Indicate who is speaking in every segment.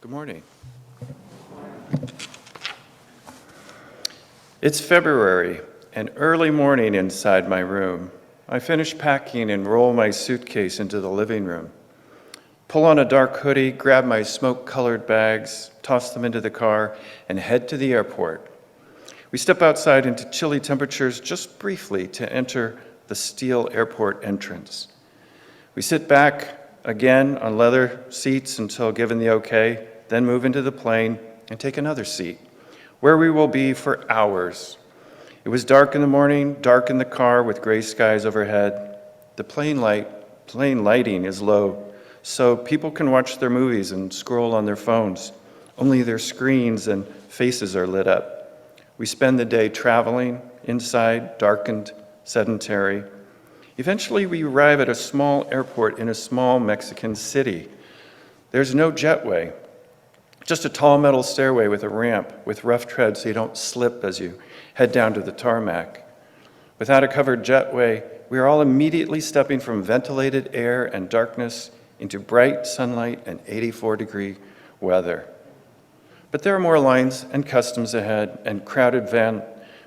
Speaker 1: Good morning. It's February, an early morning inside my room. I finish packing and roll my suitcase into the living room. Pull on a dark hoodie, grab my smoke-colored bags, toss them into the car, and head to the airport. We step outside into chilly temperatures just briefly to enter the steel airport entrance. We sit back again on leather seats until given the okay, then move into the plane and take another seat, where we will be for hours. It was dark in the morning, dark in the car with gray skies overhead. The plane lighting is low, so people can watch their movies and scroll on their phones. Only their screens and faces are lit up. We spend the day traveling, inside, darkened, sedentary. Eventually, we arrive at a small airport in a small Mexican city. There's no jetway, just a tall metal stairway with a ramp with rough treads so you don't slip as you head down to the tarmac. Without a covered jetway, we are all immediately stepping from ventilated air and darkness into bright sunlight and 84-degree weather. But there are more lines and customs ahead and crowded van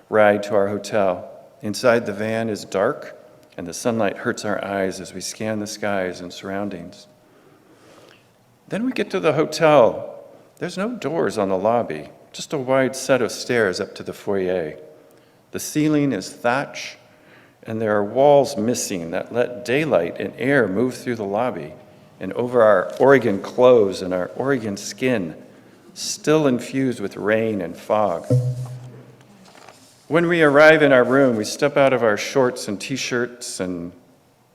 Speaker 1: ride to our hotel. Inside the van is dark, and the sunlight hurts our eyes as we scan the skies and surroundings. Then we get to the hotel. There's no doors on the lobby, just a wide set of stairs up to the foyer. The ceiling is thatch, and there are walls missing that let daylight and air move through the lobby and over our Oregon clothes and our Oregon skin, still infused with rain and fog. When we arrive in our room, we step out of our shorts and t-shirts and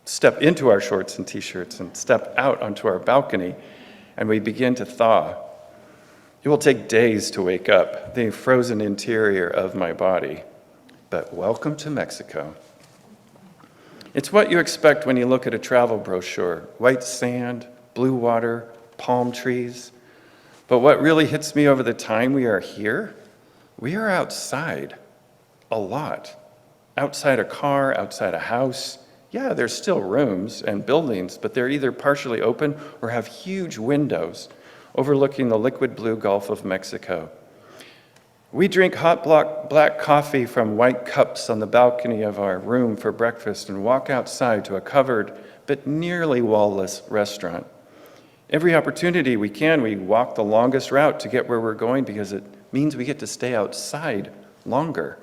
Speaker 1: step into our shorts and t-shirts and step out onto our balcony, and we begin to thaw. It will take days to wake up the frozen interior of my body, but welcome to Mexico. It's what you expect when you look at a travel brochure: white sand, blue water, palm trees. But what really hits me over the time we are here, we are outside. A lot. Outside a car, outside a house. Yeah, there's still rooms and buildings, but they're either partially open or have huge windows overlooking the liquid blue Gulf of Mexico. We drink hot black coffee from white cups on the balcony of our room for breakfast and walk outside to a covered but nearly wall-less restaurant. Every opportunity we can, we walk the longest route to get where we're going because it means we get to stay outside longer.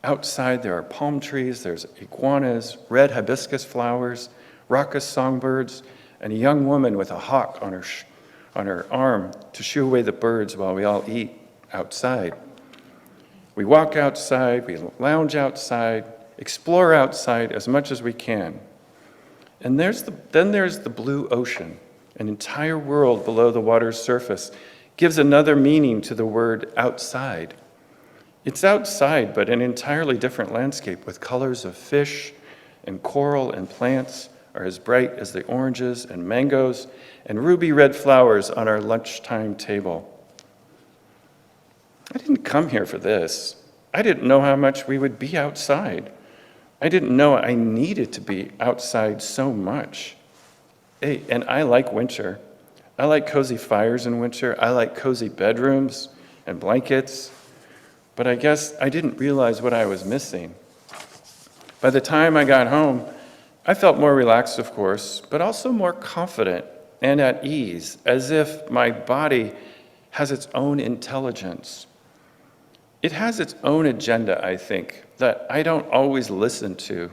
Speaker 1: Outside there are palm trees, there's iguanas, red hibiscus flowers, raucous songbirds, and a young woman with a hawk on her arm to shoo away the birds while we all eat outside. We walk outside, we lounge outside, explore outside as much as we can. And then there's the blue ocean, an entire world below the water's surface, gives another meaning to the word outside. It's outside, but an entirely different landscape with colors of fish and coral and plants are as bright as the oranges and mangoes and ruby red flowers on our lunchtime table. I didn't come here for this. I didn't know how much we would be outside. I didn't know I needed to be outside so much. Hey, and I like winter. I like cozy fires in winter. I like cozy bedrooms and blankets. But I guess I didn't realize what I was missing. By the time I got home, I felt more relaxed, of course, but also more confident and at ease, as if my body has its own intelligence. It has its own agenda, I think, that I don't always listen to.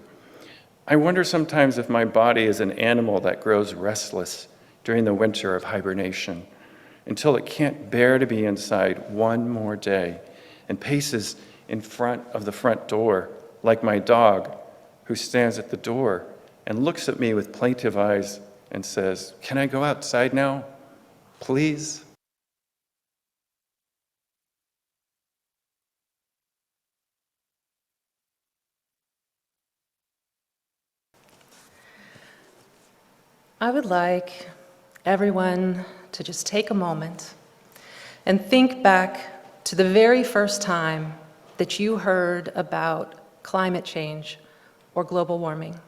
Speaker 1: I wonder sometimes if my body is an animal that grows restless during the winter of hibernation until it can't bear to be inside one more day and paces in front of the front door like my dog, who stands at the door and looks at me with plaintive eyes and says, "Can I go outside now, please?"
Speaker 2: I would like everyone to just take a moment and think back to the very first time that you heard about climate change or global warming.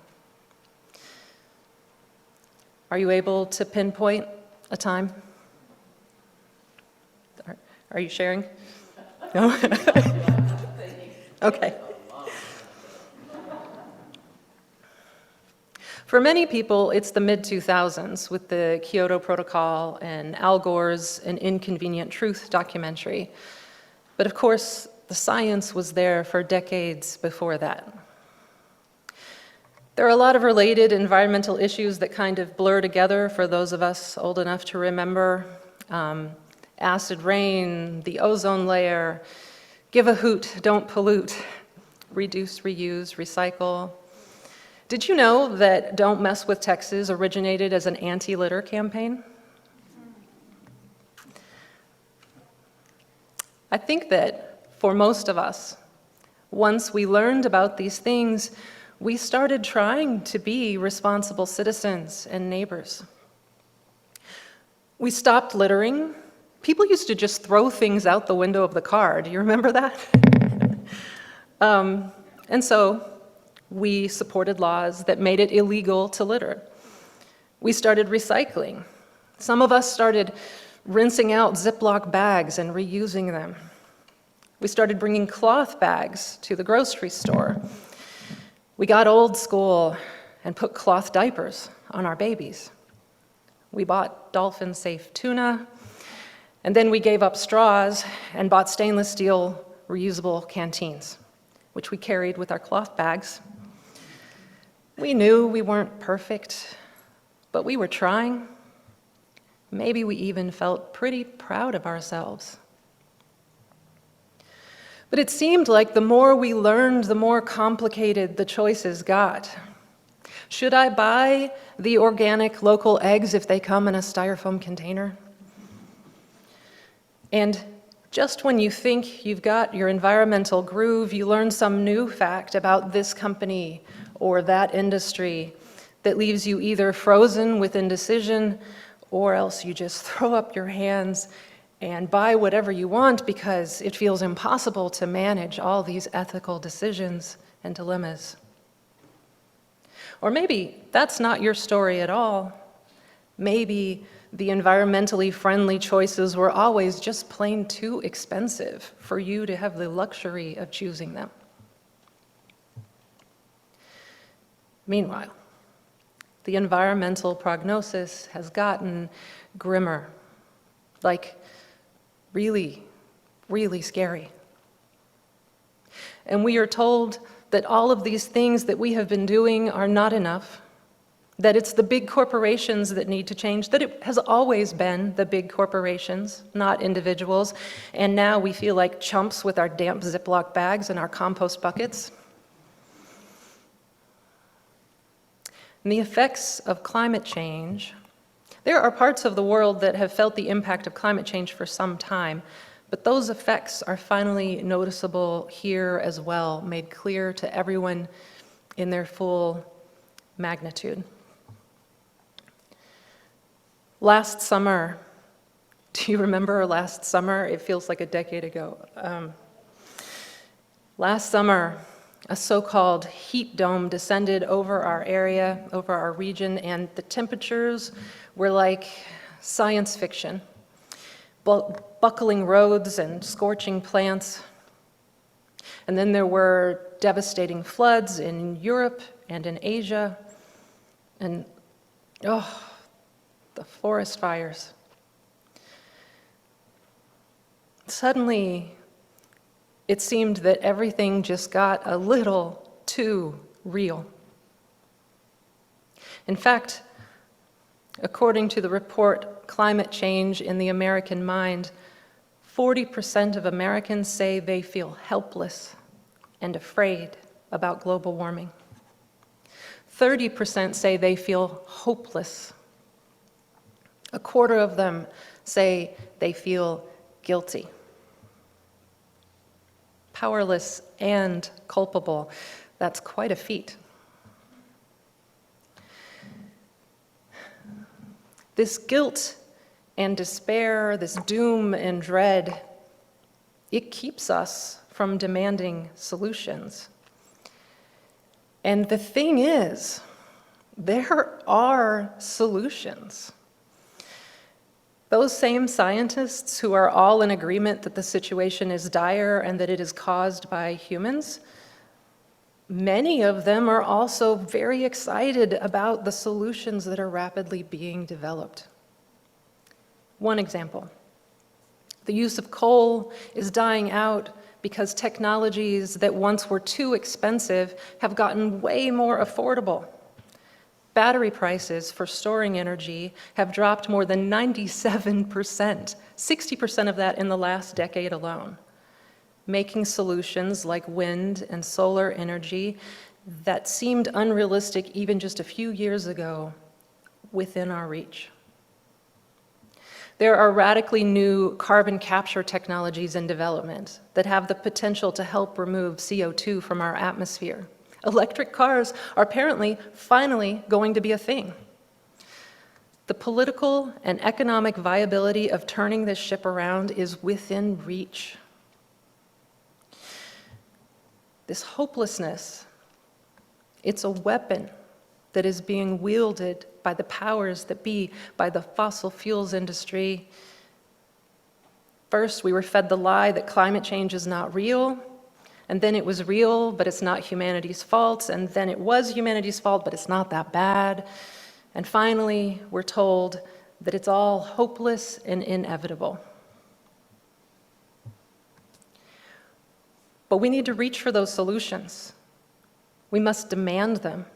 Speaker 2: Are you able to pinpoint a time? Are you sharing? No? Okay. For many people, it's the mid-2000s with the Kyoto Protocol and Al Gore's An Inconvenient Truth documentary. But of course, the science was there for decades before that. There are a lot of related environmental issues that kind of blur together for those of us old enough to remember. Acid rain, the ozone layer, give a hoot, don't pollute, reduce, reuse, recycle. Did you know that Don't Mess with Texas originated as an anti-litter campaign? I think that for most of us, once we learned about these things, we started trying to be responsible citizens and neighbors. We stopped littering. People used to just throw things out the window of the car. Do you remember that? And so we supported laws that made it illegal to litter. We started recycling. Some of us started rinsing out Ziploc bags and reusing them. We started bringing cloth bags to the grocery store. We got old school and put cloth diapers on our babies. We bought dolphin-safe tuna, and then we gave up straws and bought stainless steel reusable canteens, which we carried with our cloth bags. We knew we weren't perfect, but we were trying. Maybe we even felt pretty proud of ourselves. But it seemed like the more we learned, the more complicated the choices got. Should I buy the organic local eggs if they come in a styrofoam container? And just when you think you've got your environmental groove, you learn some new fact about this company or that industry that leaves you either frozen with indecision or else you just throw up your hands and buy whatever you want because it feels impossible to manage all these ethical decisions and dilemmas. Or maybe that's not your story at all. Maybe the environmentally friendly choices were always just plain too expensive for you to have the luxury of choosing them. Meanwhile, the environmental prognosis has gotten grimmer, like really, really scary. And we are told that all of these things that we have been doing are not enough, that it's the big corporations that need to change, that it has always been the big corporations, not individuals, and now we feel like chumps with our damp Ziploc bags and our compost buckets. And the effects of climate change, there are parts of the world that have felt the impact of climate change for some time, but those effects are finally noticeable here as well, made clear to everyone in their full magnitude. Last summer, do you remember last summer? It feels like a decade ago. Last summer, a so-called heat dome descended over our area, over our region, and the temperatures were like science fiction. Buckling roads and scorching plants. And then there were devastating floods in Europe and in Asia. And, the forest fires. Suddenly, it seemed that everything just got a little too real. In fact, according to the report, Climate Change in the American Mind, 40% of Americans say they feel helpless and afraid about global warming. 30% say they feel hopeless. A quarter of them say they feel guilty. Powerless and culpable. That's quite a feat. This guilt and despair, this doom and dread, it keeps us from demanding solutions. And the thing is, there are solutions. Those same scientists who are all in agreement that the situation is dire and that it is caused by humans, many of them are also very excited about the solutions that are rapidly being developed. One example, the use of coal is dying out because technologies that once were too expensive have gotten way more affordable. Battery prices for storing energy have dropped more than 97%, 60% of that in the last decade alone, making solutions like wind and solar energy that seemed unrealistic even just a few years ago within our reach. There are radically new carbon capture technologies in development that have the potential to help remove CO2 from our atmosphere. Electric cars are apparently finally going to be a thing. The political and economic viability of turning this ship around is within reach. This hopelessness, it's a weapon that is being wielded by the powers that be, by the fossil fuels industry. First, we were fed the lie that climate change is not real, and then it was real, but it's not humanity's fault, and then it was humanity's fault, but it's not that bad. And finally, we're told that it's all hopeless and inevitable. But we need to reach for those solutions. We must demand them.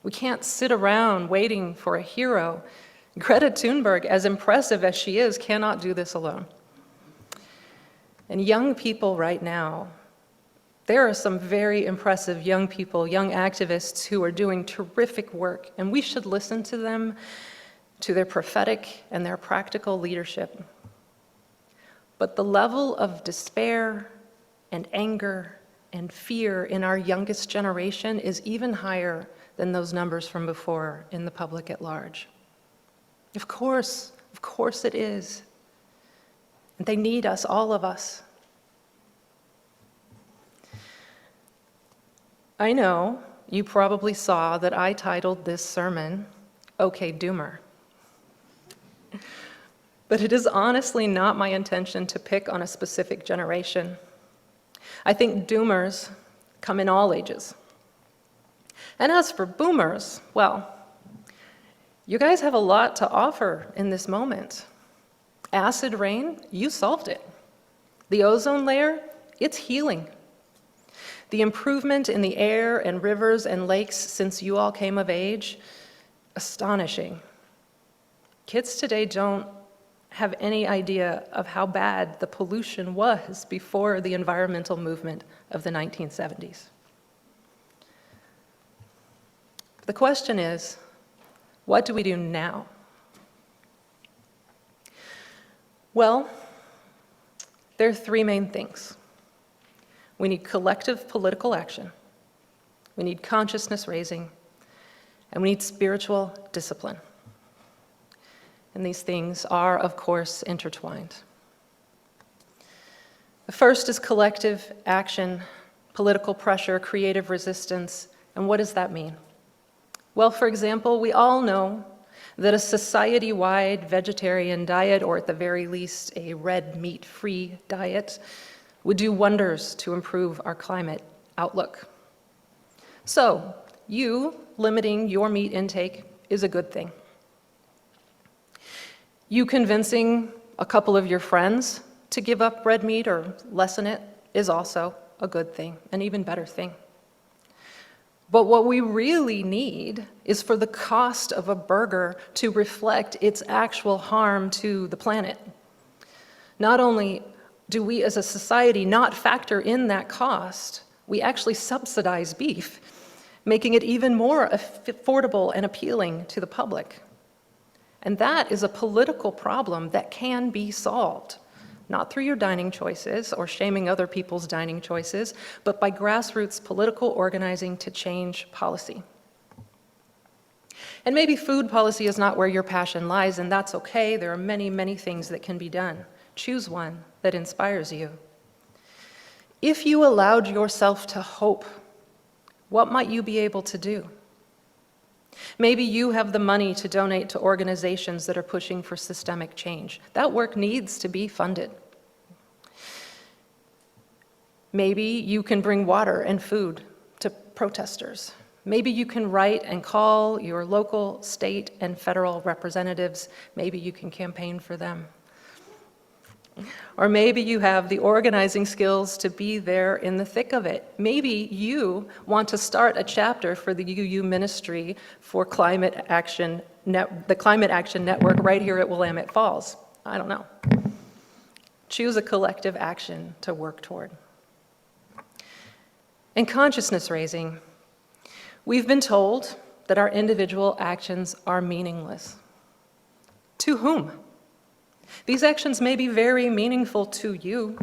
Speaker 2: We can't sit around waiting for a hero. Greta Thunberg, as impressive as she is, cannot do this alone. And young people right now, there are some very impressive young people, young activists who are doing terrific work, and we should listen to them, to their prophetic and their practical leadership. But the level of despair and anger and fear in our youngest generation is even higher than those numbers from before in the public at large. Of course it is. And they need us, all of us. I know you probably saw that I titled this sermon, "Okay, Doomer." But it is honestly not my intention to pick on a specific generation. I think doomers come in all ages. And as for boomers, well, you guys have a lot to offer in this moment. Acid rain, you solved it. The ozone layer, it's healing. The improvement in the air and rivers and lakes since you all came of age, astonishing. Kids today don't have any idea of how bad the pollution was before the environmental movement of the 1970s. The question is, what do we do now? Well, there are three main things. We need collective political action, we need consciousness raising, and we need spiritual discipline. And these things are, of course, intertwined. The first is collective action, political pressure, creative resistance. And what does that mean? Well, for example, we all know that a society-wide vegetarian diet, or at the very least a red meat-free diet, would do wonders to improve our climate outlook. So, you limiting your meat intake is a good thing. You convincing a couple of your friends to give up red meat or lessen it is also a good thing, an even better thing. But what we really need is for the cost of a burger to reflect its actual harm to the planet. Not only do we as a society not factor in that cost, we actually subsidize beef, making it even more affordable and appealing to the public. And that is a political problem that can be solved, not through your dining choices or shaming other people's dining choices, but by grassroots political organizing to change policy. And maybe food policy is not where your passion lies, and that's okay. There are many, many things that can be done. Choose one that inspires you. If you allowed yourself to hope, what might you be able to do? Maybe you have the money to donate to organizations that are pushing for systemic change. That work needs to be funded. Maybe you can bring water and food to protesters. Maybe you can write and call your local, state, and federal representatives. Maybe you can campaign for them. Or maybe you have the organizing skills to be there in the thick of it. Maybe you want to start a chapter for the UU Ministry for the Climate Action Network right here at Willamette Falls. I don't know. Choose a collective action to work toward. In consciousness raising, we've been told that our individual actions are meaningless. To whom? These actions may be very meaningful to you,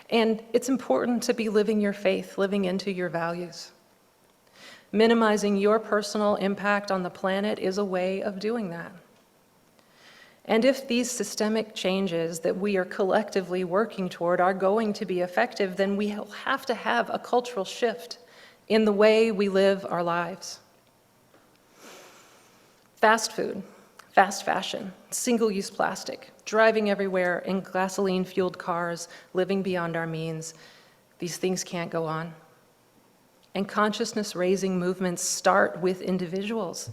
Speaker 2: and it's important to be living your faith, living into your values. Minimizing your personal impact on the planet is a way of doing that. And if these systemic changes that we are collectively working toward are going to be effective, then we have to have a cultural shift in the way we live our lives. Fast food, fast fashion, single-use plastic, driving everywhere in gasoline-fueled cars, living beyond our means. These things can't go on. And consciousness-raising movements start with individuals.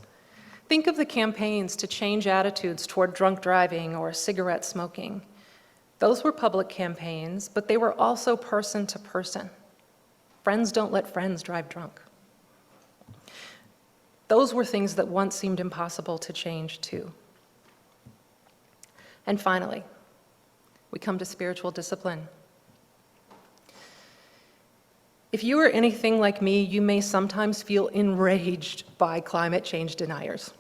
Speaker 2: Think of the campaigns to change attitudes toward drunk driving or cigarette smoking. Those were public campaigns, but they were also person to person. Friends don't let friends drive drunk. Those were things that once seemed impossible to change too. And finally, we come to spiritual discipline. If you are anything like me, you may sometimes feel enraged by climate change deniers.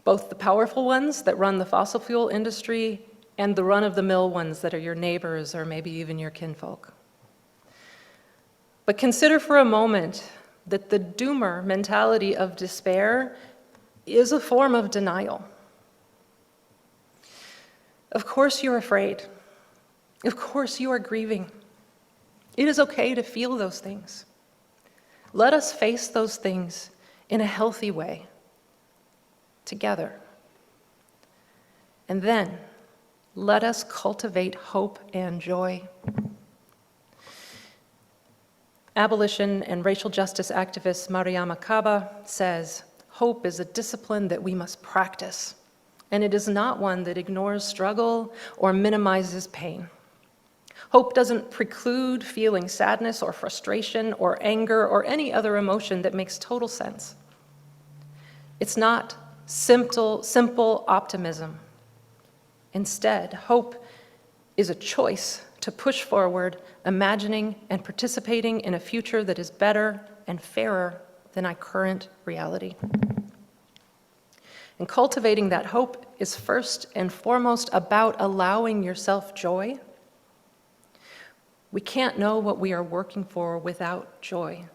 Speaker 2: Both the powerful ones that run the fossil fuel industry and the run-of-the-mill ones that are your neighbors or maybe even your kinfolk. But consider for a moment that the doomer mentality of despair is a form of denial. Of course you're afraid. Of course you are grieving. It is okay to feel those things. Let us face those things in a healthy way, together. And then, let us cultivate hope and joy. Abolition and racial justice activist Mariama Kaba says, hope is a discipline that we must practice, and it is not one that ignores struggle or minimizes pain. Hope doesn't preclude feeling sadness or frustration or anger or any other emotion that makes total sense. It's not simple optimism. Instead, hope is a choice to push forward, imagining and participating in a future that is better and fairer than our current reality. And cultivating that hope is first and foremost about allowing yourself joy. We can't know what we are working for without joy.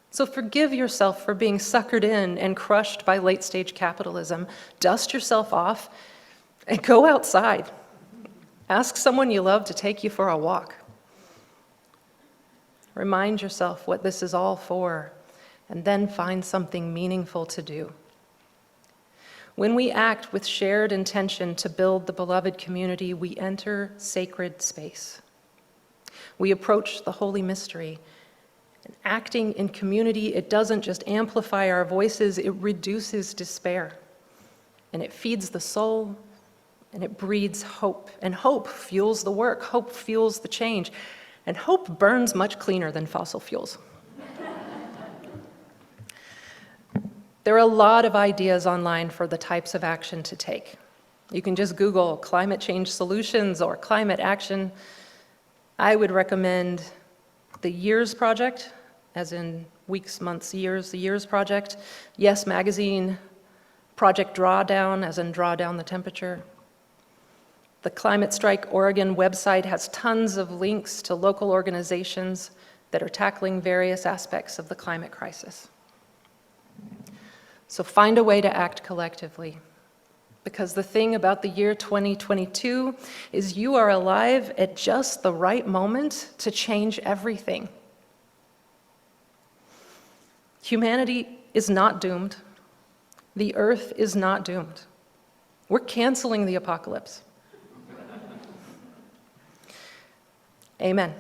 Speaker 2: So forgive yourself for being suckered in and crushed by late-stage capitalism. Dust yourself off and go outside. Ask someone you love to take you for a walk. Remind yourself what this is all for, and then find something meaningful to do. When we act with shared intention to build the beloved community, we enter sacred space. We approach the holy mystery. And acting in community, it doesn't just amplify our voices, it reduces despair. And it feeds the soul, and it breeds hope. And hope fuels the work, hope fuels the change. And hope burns much cleaner than fossil fuels. There are a lot of ideas online for the types of action to take. You can just Google climate change solutions or climate action. I would recommend the Years Project, as in weeks, months, years, the Years Project. Yes Magazine, Project Drawdown, as in draw down the temperature. The Climate Strike Oregon website has tons of links to local organizations that are tackling various aspects of the climate crisis. So find a way to act collectively. Because the thing about the year 2022 is you are alive at just the right moment to change everything. Humanity is not doomed. The earth is not doomed. We're canceling the apocalypse. Amen.